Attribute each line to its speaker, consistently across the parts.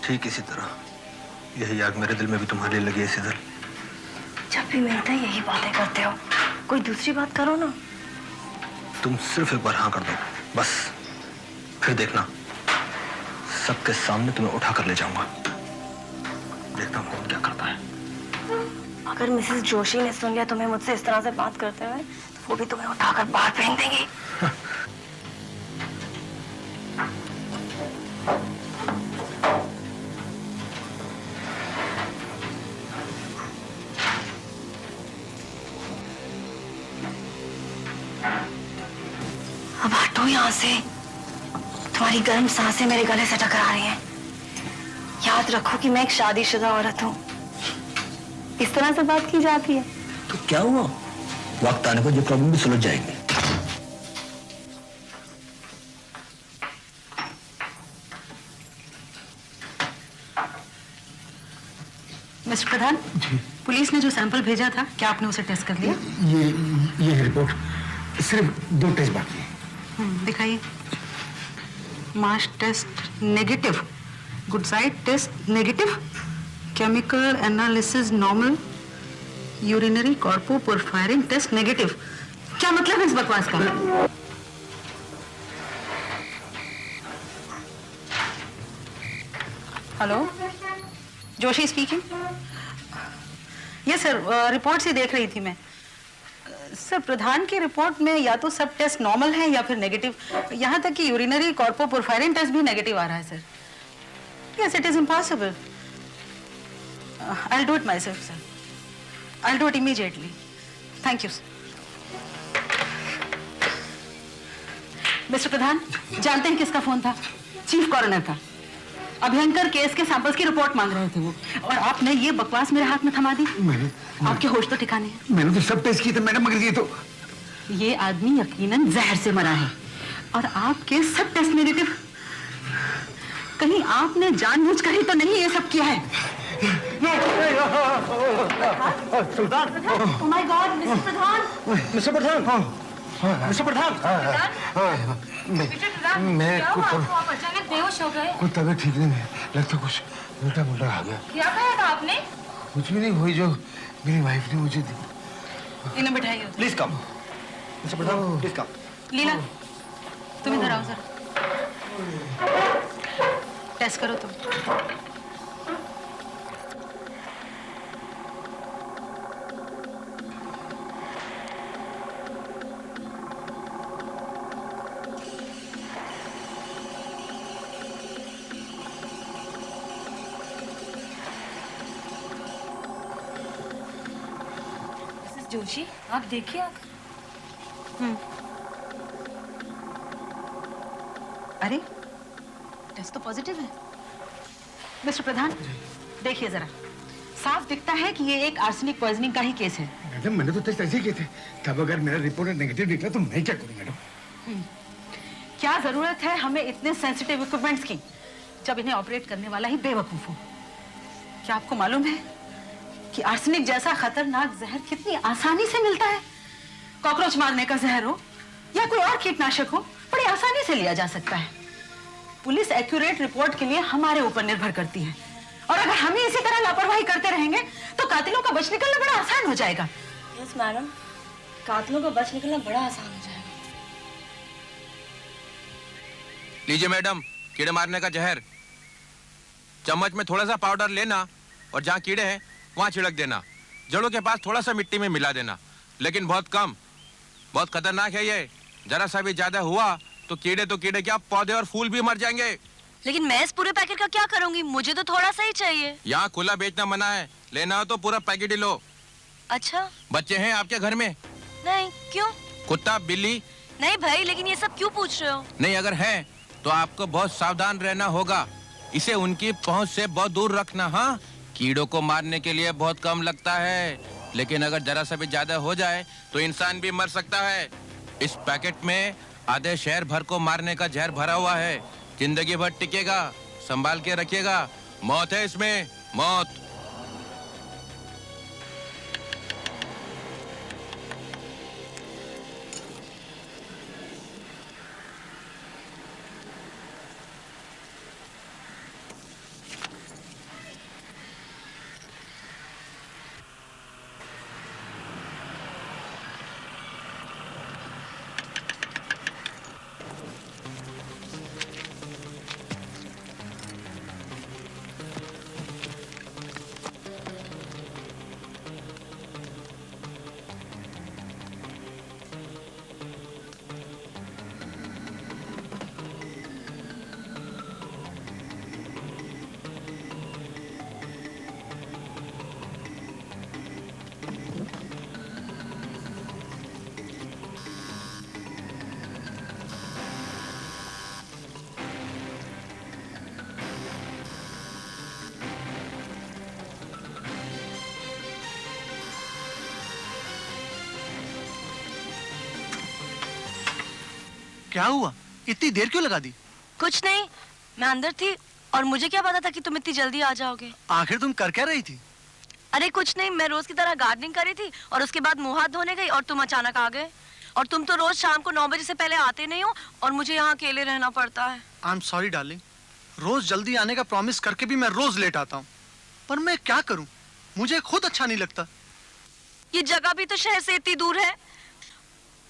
Speaker 1: ठीक इसी तरह यही आग मेरे दिल में भी तुम्हारे लिए लगी है सिजल।
Speaker 2: जब भी मिलते हैं यही बातें करते हो, कोई दूसरी बात करो ना।
Speaker 1: तुम सिर्फ एक बार हाँ कर दो बस, फिर देखना सबके सामने तुम्हें उठा कर ले जाऊंगा। देखता हूँ कौन क्या करता है।
Speaker 2: अगर मिसेस जोशी ने सुन लिया तुम्हें मुझसे इस तरह से बात करते हुए, तो वो भी तुम्हें उठाकर बाहर फेंक देंगी। अब हटो यहाँ से, तुम्हारी गर्म सांसें मेरे गले से टकरा रही हैं। याद रखो कि मैं एक शादीशुदा औरत हूँ। इस तरह से बात की जाती है
Speaker 1: तो क्या हुआ, वक्त आने पर जो प्रॉब्लम भी सुलझ जाएगी।
Speaker 3: मिस्टर प्रधान, पुलिस ने जो सैंपल भेजा था, क्या आपने उसे टेस्ट कर लिया?
Speaker 4: ये रिपोर्ट सिर्फ 2 टेस्ट बाकी है।
Speaker 3: दिखाइए। Mass test negative, good side test negative, chemical analysis normal, urinary coproporphyrin test negative. क्या मतलब है इस बकवास का? Hello, Joshi speaking. Yes sir, report से देख रही थी मैं। सर, प्रधान की रिपोर्ट में या तो सब टेस्ट नॉर्मल है या फिर नेगेटिव। यहाँ तक कि यूरिनरी कॉर्पोपोरफायरिन टेस्ट भी नेगेटिव आ रहा है sir. Yes, it is impossible. I will do it myself sir. I will do it immediately. Thank you sir. Mister Pradhan, जानते हैं किसका फोन था? चीफ कॉरोनर का। अभयंकर केस के सैंपल्स की रिपोर्ट मांग रहे थे वो, और आपने ये बकवास मेरे हाथ में थमा दी। आपके होश तो ठिकाने हैं।
Speaker 4: मैंने तो सब टेस्ट किए थे मैडम, मगर
Speaker 3: ये आदमी यकीनन जहर से मरा है, और आपके सब टेस्ट नेगेटिव। कहीं आपने जानबूझकर ही तो नहीं ये सब किया है?
Speaker 4: Sultan!
Speaker 2: Oh my God, mister Pradhan!
Speaker 4: Mister Pradhan! Mister Pradhan! मैं कुछ
Speaker 2: आप अचानक बेहोश हो गए।
Speaker 4: कुछ तबीयत ठीक नहीं है, लगता कुछ उल्टा मुल्टा आ गया।
Speaker 2: क्या कहा था आपने?
Speaker 4: कुछ भी नहीं, वही जो मेरी वाइफ ने मुझे दी।
Speaker 3: इन्हें बिठाइए।
Speaker 1: Please come. Mister Pradhan, please come.
Speaker 3: Leela, तुम इधर आओ जरा। टेस्ट करो तुम।
Speaker 2: जोशी, आप देखिए।
Speaker 3: अरे, टेस्ट तो पॉजिटिव है। मिस्टर प्रधान, देखिए जरा, साफ दिखता है कि ये एक आर्सेनिक पॉइजनिंग का ही केस है।
Speaker 4: मैडम, मैंने तो टेस्ट ऐसे ही किए थे। तब अगर मेरा रिपोर्ट नेगेटिव निकला तो मैं क्या करूं मैडम?
Speaker 3: क्या जरूरत है हमें इतने सेंसिटिव इक्विपमेंट्स की, जब इन्हें ऑपरेट करने वाला ही बेवकूफ हो? क्या आपको मालूम है कि आर्सेनिक जैसा खतरनाक जहर कितनी आसानी से मिलता है? कॉकरोच मारने का जहर हो या कोई और कीटनाशक हो, बड़ी आसानी से लिया जा सकता है। पुलिस एक्यूरेट रिपोर्ट के लिए हमारे ऊपर निर्भर करती है, और अगर हम ही इसी तरह लापरवाही करते रहेंगे तो कातिलों का बच निकलना बड़ा आसान हो जाएगा।
Speaker 2: यस मैडम, कातिलों का बच निकलना बड़ा आसान हो जाएगा।
Speaker 5: लीजिए मैडम, कीड़े मारने का जहर। चम्मच में थोड़ा सा पाउडर लेना और जहाँ कीड़े हैं वहाँ छिड़क देना। जड़ों के पास थोड़ा सा मिट्टी में मिला देना, लेकिन बहुत कम। बहुत खतरनाक है ये। जरा सा भी ज्यादा हुआ तो कीड़े क्या, पौधे और फूल भी मर जाएंगे।
Speaker 2: लेकिन मैं इस पूरे पैकेट का क्या करूंगी? मुझे तो थोड़ा सा ही चाहिए।
Speaker 5: यहाँ खुला बेचना मना है, लेना हो तो पूरा पैकेट ही लो।
Speaker 2: अच्छा,
Speaker 5: बच्चे हैं आपके घर में?
Speaker 2: नहीं। क्यों?
Speaker 5: कुत्ता बिल्ली?
Speaker 2: नहीं भाई, लेकिन ये सब क्यों पूछ रहे हो?
Speaker 5: नहीं, अगर है तो आपको बहुत सावधान रहना होगा। इसे उनकी पहुंच से बहुत दूर रखना। हाँ, कीड़ों को मारने के लिए बहुत कम लगता है, लेकिन अगर जरा सा भी ज्यादा हो जाए तो इंसान भी मर सकता है। इस पैकेट में आधे शहर भर को मारने का जहर भरा हुआ है। जिंदगी भर टिकेगा, संभाल के रखिएगा। मौत है इसमें। मौत।
Speaker 6: क्या हुआ? इतनी देर क्यों लगा दी?
Speaker 2: कुछ नहीं, मैं अंदर थी और मुझे क्या पता था कि तुम इतनी जल्दी आ जाओगे।
Speaker 6: आखिर तुम कर क्या रही थी?
Speaker 2: अरे कुछ नहीं, मैं रोज की तरह गार्डनिंग कर रही थी और उसके बाद मुंह हाथ धोने गई और तुम अचानक आ गए। और तुम तो रोज शाम को 9 बजे से पहले आते नहीं हो और मुझे यहाँ अकेले रहना पड़ता है।
Speaker 6: आई एम सॉरी डार्लिंग, रोज जल्दी आने का प्रॉमिस करके भी मैं रोज लेट आता हूँ, पर मैं क्या करूँ, मुझे खुद अच्छा नहीं लगता।
Speaker 2: ये जगह भी तो शहर से इतनी दूर है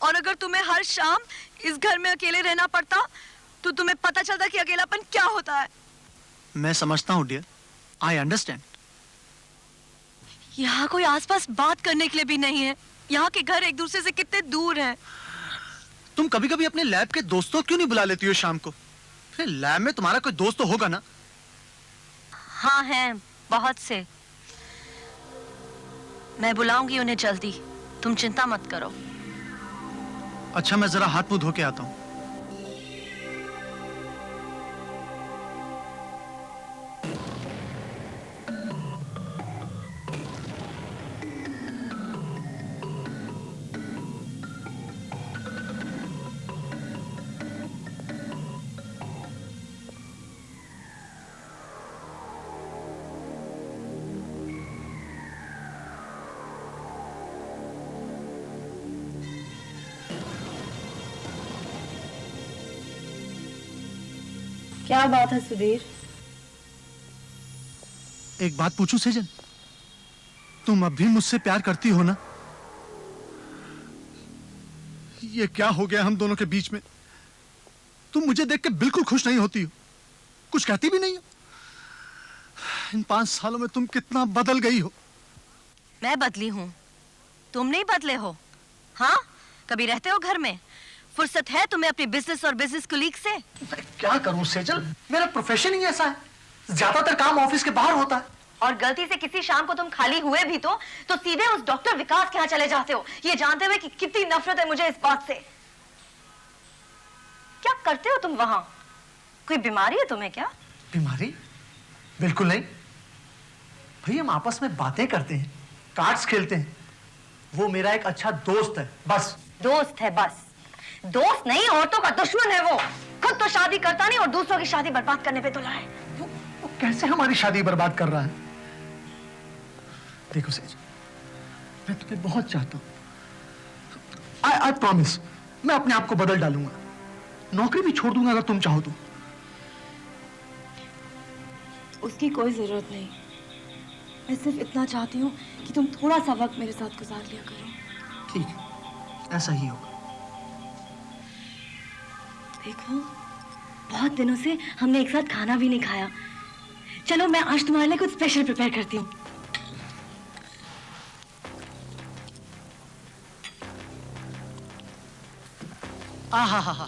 Speaker 2: और अगर तुम्हें हर शाम इस घर में अकेले रहना पड़ता तो तुम्हें पता चलता कि अकेलापन क्या होता है।
Speaker 6: मैं समझता हूँ डियर, आई अंडरस्टैंड।
Speaker 2: यहाँ कोई आसपास बात करने के लिए भी नहीं है। यहाँ के घर एक दूसरे से कितने दूर हैं।
Speaker 6: तुम कभी कभी अपने लैब के दोस्तों क्यों नहीं बुला लेती हो शाम को? फिर लैब में तुम्हारा कोई दोस्त तो होगा ना?
Speaker 2: हाँ हैं, बहुत से। मैं बुलाऊंगी उन्हें जल्दी, तुम चिंता मत करो।
Speaker 6: अच्छा, मैं जरा हाथ मुंह धो के आता हूँ।
Speaker 2: क्या बात है सुधीर?
Speaker 6: एक बात पूछूं सेजल, तुम अब भी मुझसे प्यार करती हो ना? ये क्या हो गया हम दोनों के बीच में? तुम मुझे देख के बिल्कुल खुश नहीं होती हो, कुछ कहती भी नहीं हो। इन 5 सालों में तुम कितना बदल गई हो।
Speaker 2: मैं बदली हूँ, तुम नहीं बदले हो। हाँ, कभी रहते हो घर में? फुर्सत है तुम्हें अपने बिजनेस और बिजनेस कुलीग से?
Speaker 6: मैं क्या करूं सेजल, मेरा प्रोफेशन ही ऐसा है, ज्यादातर काम ऑफिस के बाहर होता है।
Speaker 2: और गलती से किसी शाम को तुम खाली हुए भी तो सीधे उस डॉक्टर विकास के यहाँ चले जाते हो, ये जानते हुए कि कितनी नफरत है मुझे इस बात से। क्या करते हो तुम वहां? कोई बीमारी है तुम्हें क्या?
Speaker 6: बीमारी? बिल्कुल नहीं भाई, हम आपस में बातें करते हैं, कार्ड्स खेलते हैं। वो मेरा एक अच्छा दोस्त है, बस।
Speaker 2: दोस्त है बस? दोस्त नहीं, औरतों का दुश्मन है वो। खुद तो शादी करता नहीं और दूसरों की शादी बर्बाद करने पे तुला है।
Speaker 6: वो कैसे हमारी शादी बर्बाद कर रहा है? देखो सेज, मैं तुम्हें बहुत चाहता हूं। आई प्रॉमिस, मैं अपने आप को बदल डालूंगा, नौकरी भी छोड़ दूंगा अगर तुम चाहो तो।
Speaker 2: उसकी कोई जरूरत नहीं, मैं सिर्फ इतना चाहती हूँ कि तुम थोड़ा सा वक्त मेरे साथ गुजार लिया करो।
Speaker 6: ठीक है, ऐसा ही होगा।
Speaker 2: देखो, बहुत दिनों से हमने एक साथ खाना भी नहीं खाया। चलो मैं आज तुम्हारे लिए कुछ स्पेशल प्रिपेयर करती हूँ।
Speaker 6: आहा,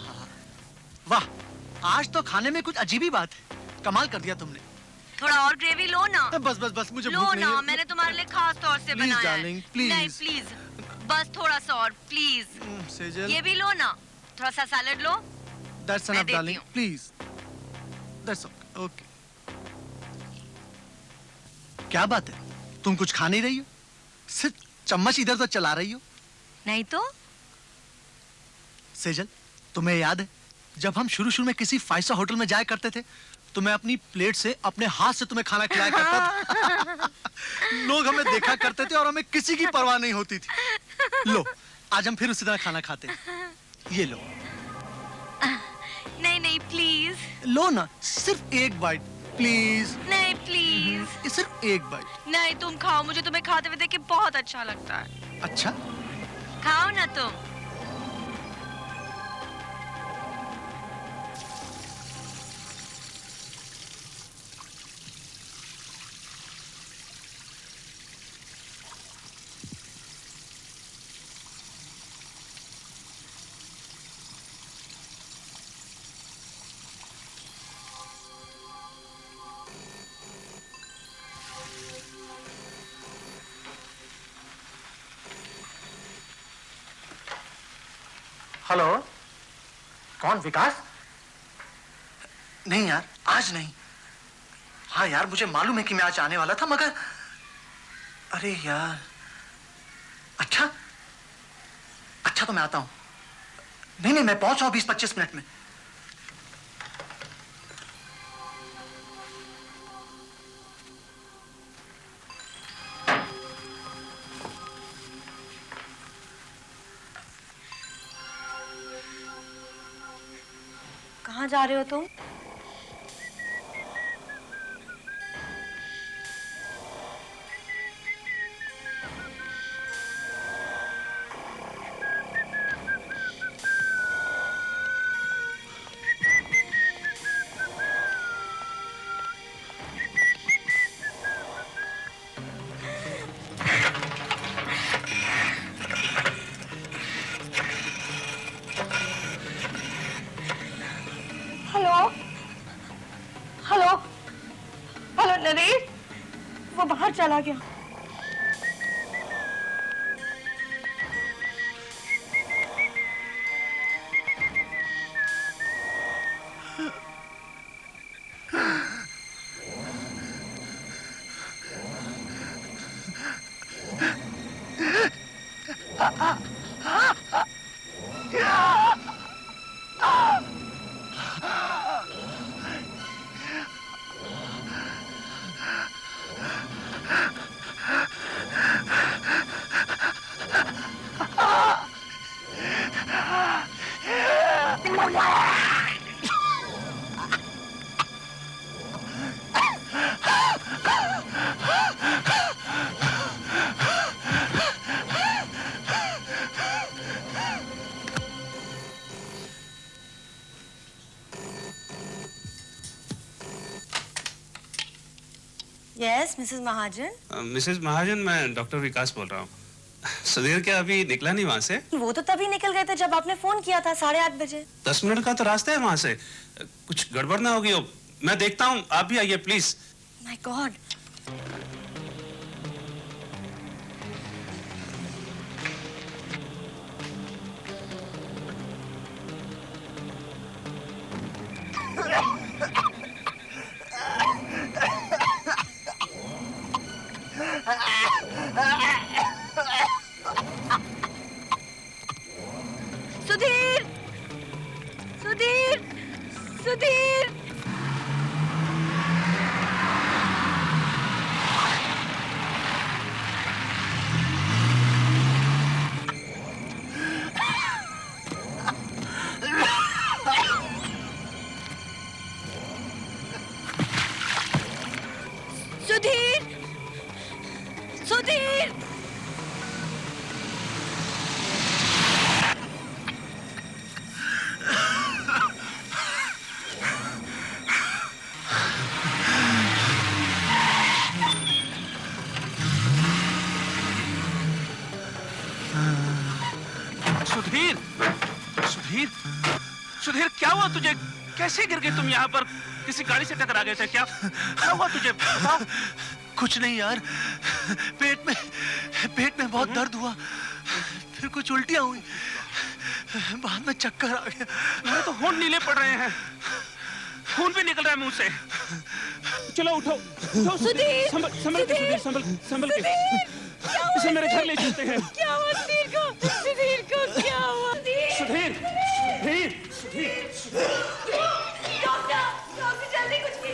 Speaker 6: वाह, आज तो खाने में कुछ अजीब ही बात है। कमाल कर दिया तुमने।
Speaker 2: थोड़ा और ग्रेवी लो ना।
Speaker 6: बस मुझे
Speaker 2: लो
Speaker 6: भूख नहीं
Speaker 2: ना,
Speaker 6: है।
Speaker 2: मैंने तुम्हारे लिए खास तौर से
Speaker 6: Please,
Speaker 2: बनाया
Speaker 6: darling,
Speaker 2: है।
Speaker 6: please.
Speaker 2: नहीं प्लीज, बस थोड़ा सा और प्लीज।
Speaker 6: सेजल,
Speaker 2: ये भी लो ना, थोड़ा सा सैलेड लो।
Speaker 6: that's
Speaker 2: मैं
Speaker 6: enough,
Speaker 2: देती
Speaker 6: darling,
Speaker 2: हूँ।
Speaker 6: please. That's okay. क्या बात है, तुम कुछ खा नहीं रही हो? सिर्फ चम्मच इधर तो चला रही हो।
Speaker 2: नहीं तो?
Speaker 6: सेजल, तुम्हें याद है जब हम शुरू में किसी 5 स्टार होटल में जाया करते थे तो मैं अपनी प्लेट से अपने हाथ से तुम्हें खाना खिलाया करता था। लोग हमें देखा करते थे और हमें किसी की परवाह नहीं होती थी। लो, आज हम फिर उसी तरह खाना खाते हैं। ये लो।
Speaker 2: नहीं नहीं प्लीज।
Speaker 6: लो ना, सिर्फ एक बाइट प्लीज।
Speaker 2: नहीं प्लीज।
Speaker 6: सिर्फ एक बाइट।
Speaker 2: नहीं तुम खाओ, मुझे तुम्हें खाते हुए देख के बहुत अच्छा लगता है।
Speaker 6: अच्छा,
Speaker 2: खाओ ना तुम।
Speaker 6: हेलो, कौन? विकास? नहीं यार, आज नहीं। हाँ यार, मुझे मालूम है कि मैं आज आने वाला था, मगर अरे यार। अच्छा अच्छा, तो मैं आता हूं। नहीं नहीं, मैं पहुंच रहा हूं 20-25 मिनट में।
Speaker 2: कहाँ जा रहे हो तुम? हेलो हेलो हेलो नरेश, वो बाहर चला गया। यस मिसेस महाजन।
Speaker 7: मिसेस महाजन, मैं डॉक्टर विकास बोल रहा हूँ। सुधीर क्या अभी निकला नहीं वहाँ से?
Speaker 2: वो तो तभी निकल गए थे जब आपने फोन किया था 8:30 बजे।
Speaker 7: 10 मिनट का तो रास्ता है वहाँ से। कुछ गड़बड़ ना होगी हो। मैं देखता हूँ, आप भी आइए please.
Speaker 2: My God. Sudhir Sudhir Sudhir. Sudhir Sudhir.
Speaker 8: Sudhir, Sudhir, Sudhir, क्या हुआ तुझे? कैसे गिर गए तुम यहाँ पर? किसी गाड़ी से टकरा गए थे क्या? क्या हुआ तुझे? बताओ।
Speaker 6: कुछ नहीं यार, पेट में बहुत दर्द हुआ, फिर कुछ उल्टियां हुई, बाद में चक्कर आ गया।
Speaker 8: मेरे तो होंठ नीले पड़ रहे हैं, खून भी निकल रहा है मुंह से। चलो उठो, उठो।
Speaker 2: सुधीर,
Speaker 8: संभल के सुधीर, संभल के। इसे मेरे घर ले चलते हैं।
Speaker 2: क्या हुआ सुधीर को? सुधीर को क्या हुआ?
Speaker 8: सुधीर, सुधीर, सुधीर।
Speaker 2: डॉक्टर, डॉक्टर जल्दी कुछ कीजिए।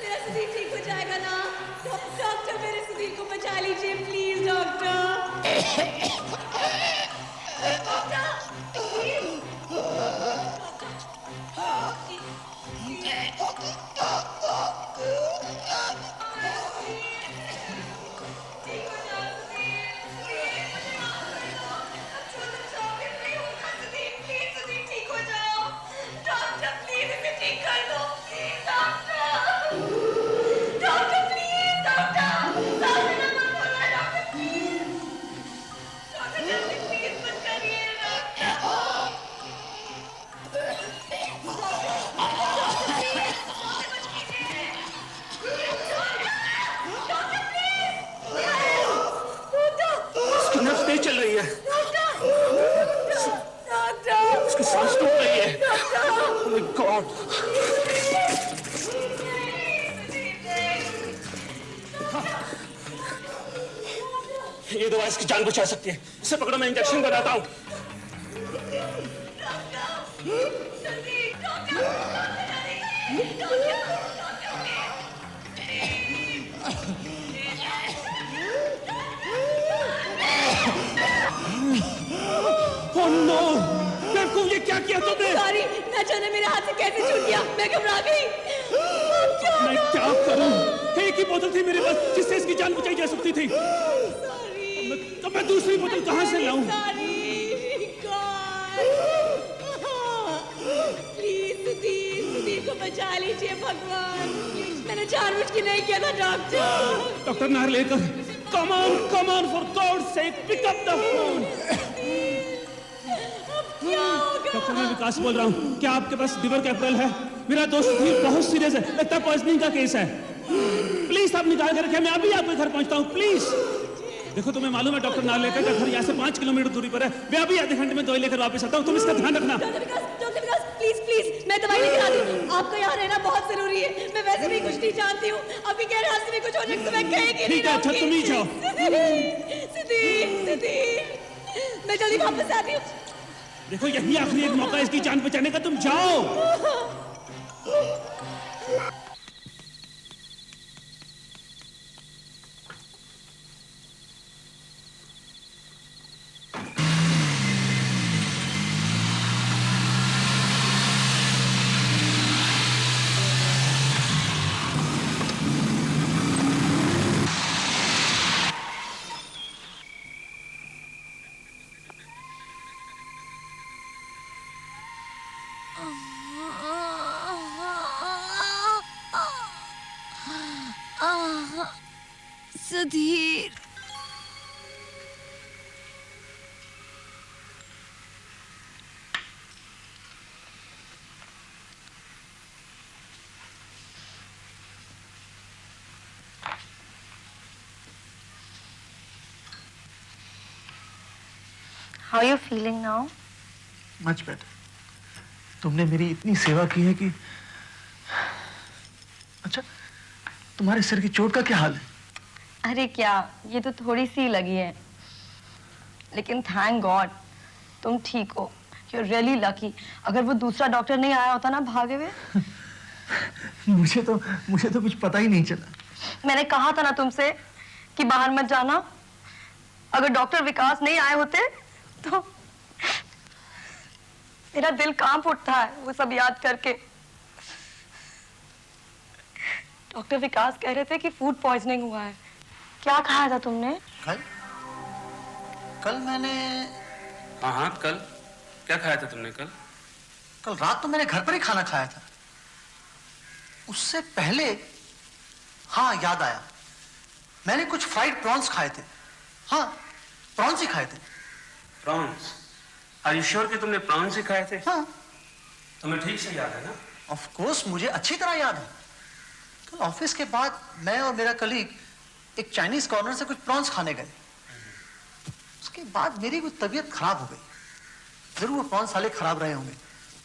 Speaker 9: मेरा सुधीर ठीक हो जाएगा ना? डॉक्टर मेरे सुधीर को बचा लीजिए प्लीज डॉक्टर।
Speaker 8: चल रही है, उसकी सांस टूट रही है। Oh my God! ये दवा इसकी जान बचा सकती है। इसे पकड़ो, मैं इंजेक्शन बनाता हूँ। Oh no! बेवकूफ, ये क्या किया तुमने?
Speaker 9: सॉरी, ना जाने मेरे हाथ से कैसे छूट गया, मैं घबरा गई।
Speaker 8: मैं क्या करूं? एक ही बोतल थी मेरे पास जिससे इसकी जान बचाई जा सकती थी। तो मैं दूसरी बोतल कहां से लाऊं?
Speaker 9: प्लीज सुधीर को बचा लीजिए भगवान। मैंने जानबूझ के नहीं किया था doctor.
Speaker 8: Doctor Narlekar, come on, for God's sake, pick up the phone. Doctor, मैं विकास बोल रहा हूँ। क्या आपके पास लिवर कैपिटल है? मेरा दोस्त सुधीर बहुत सीरियस है, लगता है पॉइजनिंग का केस है। प्लीज आप निकाल कर रखें, मैं अभी आपके घर पहुंचता हूँ, प्लीज। देखो, तुम्हें मालूम है डॉक्टर नार्लेकर का घर यहाँ से 5 किलोमीटर दूरी पर है। मैं अभी आधे घंटे में दवाई लेकर वापस आता हूँ, तुम इसका ध्यान रखना।
Speaker 9: डॉक्टर विकास, प्लीज मैं दवाई लेकर आती हूँ। आपका यहाँ रहना बहुत जरूरी है। मैं वैसे भी कुछ नहीं जानती हूँ, अभी गैर हादसे में कुछ हो जाए तो मैं कहेगी नहीं।
Speaker 8: ठीक है, अच्छा तुम ही जाओ।
Speaker 9: सुधीर, मैं जल्दी वापस आती हूँ।
Speaker 8: देखो, यही आखिरी एक मौका इसकी जान बचाने का, तुम जाओ।
Speaker 2: Sudhir, How are you feeling now?
Speaker 6: Much better. तुमने मेरी इतनी सेवा की है कि। अच्छा, तुम्हारे सिर की चोट का क्या हाल है?
Speaker 2: अरे क्या, ये तो थोड़ी सी लगी है, लेकिन थैंक गॉड तुम ठीक हो। You're really lucky। अगर वो दूसरा डॉक्टर नहीं आया होता ना भागे हुए।
Speaker 6: मुझे तो कुछ पता ही नहीं चला।
Speaker 2: मैंने कहा था ना तुमसे कि बाहर मत जाना। अगर डॉक्टर विकास नहीं आए होते तो मेरा दिल कांप उठता है वो सब याद करके। डॉक्टर विकास कह रहे थे कि फूड पॉइजनिंग हुआ है। क्या खाया था तुमने?
Speaker 6: कल मैंने।
Speaker 7: हाँ, कल क्या खाया था तुमने? कल
Speaker 6: रात तो मैंने घर पर ही खाना खाया था। उससे पहले, हाँ याद आया, मैंने कुछ फ्राइड प्रॉन्स खाए थे। हाँ, प्रॉन्स ही खाए थे।
Speaker 7: प्रॉन्स? आर यू श्योर कि तुमने प्रॉन्स ही खाए थे?
Speaker 6: हाँ।
Speaker 7: तुम्हें ठीक से याद है ना?
Speaker 6: ऑफ कोर्स मुझे अच्छी तरह याद है। कल ऑफिस के बाद मैं और मेरा कलीग एक चाइनीज कॉर्नर से कुछ प्रॉन्स खाने गए। उसके बाद मेरी कुछ तबीयत खराब हो गई। जरूर वो प्रॉन्स साले खराब रहे होंगे।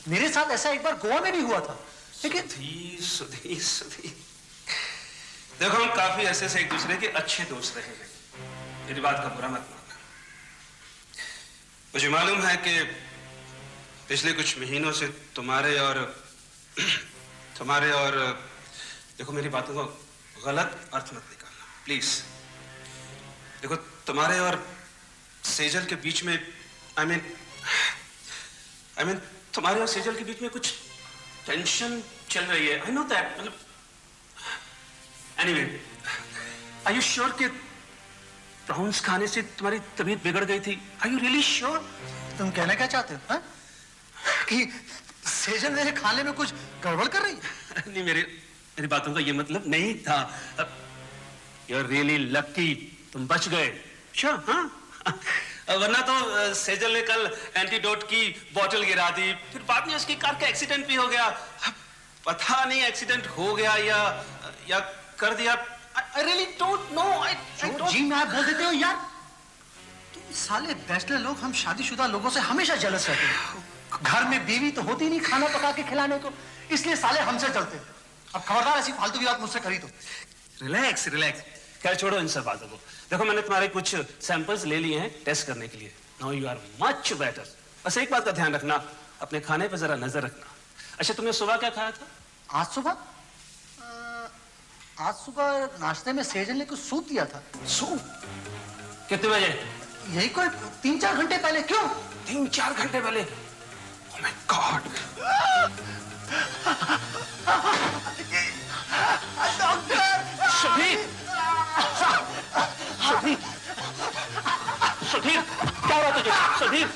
Speaker 6: मेरे साथ ऐसा एक बार गोवा में भी हुआ था। लेकिन
Speaker 7: सुधीर देखो, हम काफी अरसे से एक दूसरे के अच्छे दोस्त रहे हैं, मेरी बात का बुरा मत मानना। मुझे मालूम है कि पिछले कुछ महीनों से तुम्हारे और देखो, मेरी बातों को गलत अर्थ मत निकालना प्लीज। देखो, तुम्हारे और सेजल के बीच में आई मीन तुम्हारे और सेजल के बीच में कुछ टेंशन चल रही है। I know that. मतलब एनीवे, आर यू श्योर कि प्रॉन्स खाने से तुम्हारी तबीयत बिगड़ गई थी? Are you really sure?
Speaker 6: तुम कहना क्या चाहते हो हा? कि सेजल मेरे खाने में कुछ गड़बड़ कर रही है?
Speaker 7: नहीं, मेरी बातों का ये मतलब नहीं था। यू आर रियली लकी, तुम बच गए। श्योर? हाँ, वरना तो सेजल ने कल एंटीडोट की बोतल गिरा दी, फिर बाद में उसकी कार का एक्सीडेंट भी हो गया। पता नहीं एक्सीडेंट हो गया या कर दिया। I really don't know.
Speaker 6: जी मैं आप बोल देते हो यार। तुम साले बैचलर लोग हम शादीशुदा लोगों से हमेशा जेलस रहते हैं। घर में बीवी तो होती नहीं खाना पका के खिलाने को, इसलिए साले हमसे जलते हैं। अब खबरदार ऐसी फालतू की बात मुझसे करी तो।
Speaker 7: रिलैक्स। खैर छोड़ो इन सब बातों को। देखो, मैंने तुम्हारे कुछ सैंपल्स ले लिए हैं टेस्ट करने के लिए। Now you are much better. बस एक बात का ध्यान रखना, अपने खाने पर जरा नजर रखना। अच्छा, तुमने सुबह क्या खाया था?
Speaker 6: आज सुबह नाश्ते में सेजल ने कुछ सूप दिया था।
Speaker 7: सूप? कितने बजे?
Speaker 6: यही कोई 3-4 घंटे पहले। क्यों?
Speaker 7: 3-4 घंटे पहले? ओह माय गॉड। सुधीर, क्या हुआ तुझे? सुधीर,